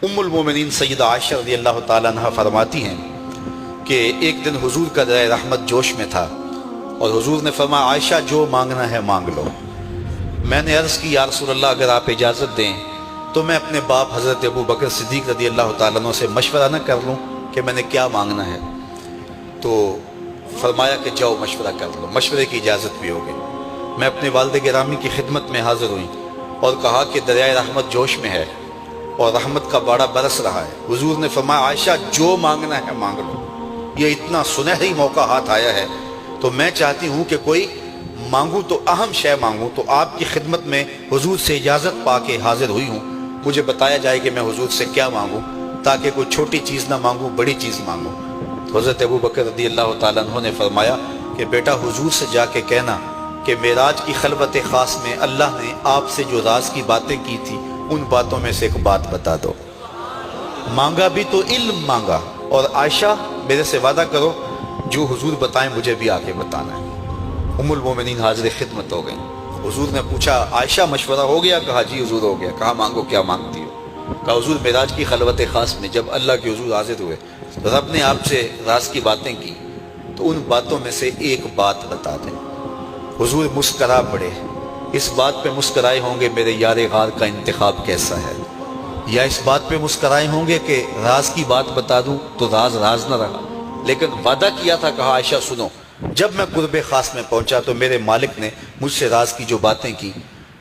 ام المومنین سیدہ عائشہ رضی اللہ تعالیٰ عنہ فرماتی ہیں کہ ایک دن حضور کا دریا رحمت جوش میں تھا اور حضور نے فرمایا عائشہ جو مانگنا ہے مانگ لو۔ میں نے عرض کی یا رسول اللہ اگر آپ اجازت دیں تو میں اپنے باپ حضرت ابو بکر صدیق رضی اللہ تعالیٰ عنہ سے مشورہ نہ کر لوں کہ میں نے کیا مانگنا ہے؟ تو فرمایا کہ جاؤ مشورہ کر لو، مشورے کی اجازت بھی ہوگی۔ میں اپنے والد گرامی کی خدمت میں حاضر ہوئی اور کہا کہ دریائے رحمت جوش میں ہے اور رحمت کا باڑا برس رہا ہے۔ حضور نے فرمایا عائشہ جو مانگنا ہے مانگ لو، یہ اتنا سنہری موقع ہاتھ آیا ہے تو میں چاہتی ہوں کہ کوئی مانگوں تو اہم شے مانگوں، تو آپ کی خدمت میں حضور سے اجازت پا کے حاضر ہوئی ہوں، مجھے بتایا جائے کہ میں حضور سے کیا مانگوں تاکہ کوئی چھوٹی چیز نہ مانگوں بڑی چیز مانگوں۔ تو حضرت ابو بکر رضی اللہ تعالیٰ عنہ نے فرمایا کہ بیٹا حضور سے جا کے کہنا کہ معراج کی خلوت خاص میں اللہ نے آپ سے جو راز کی باتیں کی تھی ان باتوں میں سے ایک بات بتا دو۔ مانگا بھی تو علم مانگا، اور عائشہ میرے سے وعدہ کرو جو حضور بتائیں مجھے بھی آگے بتانا ہے۔ ام المومنین حاضر خدمت ہو گئیں۔ حضور نے پوچھا عائشہ مشورہ ہو گیا؟ کہا جی حضور ہو گیا۔ کہا مانگو کیا مانگتی ہو؟ کہا حضور معراج کی خلوت خاص میں جب اللہ کے حضور حاضر ہوئے رب نے آپ سے راز کی باتیں کی تو ان باتوں میں سے ایک بات بتا دیں۔ حضور مسکرا پڑے، اس بات پہ مسکرائے ہوں گے میرے یار غار کا انتخاب کیسا ہے، یا اس بات پہ مسکرائے ہوں گے کہ راز کی بات بتا دوں تو راز راز نہ رہا، لیکن وعدہ کیا تھا۔ کہا عائشہ سنو، جب میں قرب خاص میں پہنچا تو میرے مالک نے مجھ سے راز کی جو باتیں کی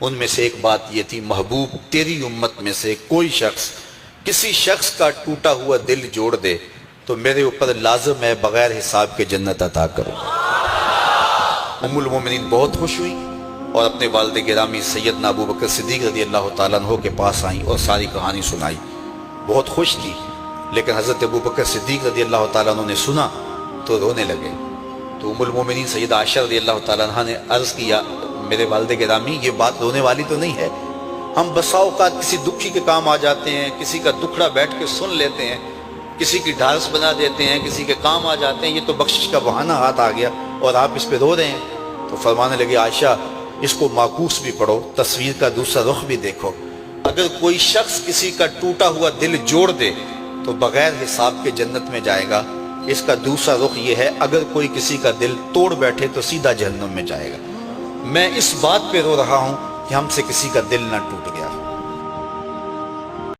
ان میں سے ایک بات یہ تھی، محبوب تیری امت میں سے کوئی شخص کسی شخص کا ٹوٹا ہوا دل جوڑ دے تو میرے اوپر لازم ہے بغیر حساب کے جنت عطا کرو۔ ام المومنین بہت خوش ہوئی اور اپنے والد گرامی سیدنا ابو بکر صدیق رضی اللہ تعالیٰ عنہ کے پاس آئیں اور ساری کہانی سنائی۔ بہت خوش تھی، لیکن حضرت ابو بکر صدیق رضی اللہ تعالیٰ عنہ نے سنا تو رونے لگے۔ تو ام المومنین سیدہ عائشہ رضی اللہ تعالیٰ عنہ نے عرض کیا میرے والد گرامی یہ بات رونے والی تو نہیں ہے، ہم بسا اوقات کسی دکھی کے کام آ جاتے ہیں، کسی کا دکھڑا بیٹھ کے سن لیتے ہیں، کسی کی ڈھارس بنا دیتے ہیں، کسی کے کام آ جاتے ہیں، یہ تو بخشش کا بہانہ ہاتھ آ گیا اور آپ اس پہ رو رہے ہیں۔ تو فرمانے لگے عائشہ اس کو معکوس بھی پڑھو، تصویر کا دوسرا رخ بھی دیکھو، اگر کوئی شخص کسی کا ٹوٹا ہوا دل جوڑ دے تو بغیر حساب کے جنت میں جائے گا، اس کا دوسرا رخ یہ ہے اگر کوئی کسی کا دل توڑ بیٹھے تو سیدھا جہنم میں جائے گا۔ میں اس بات پہ رو رہا ہوں کہ ہم سے کسی کا دل نہ ٹوٹ گیا۔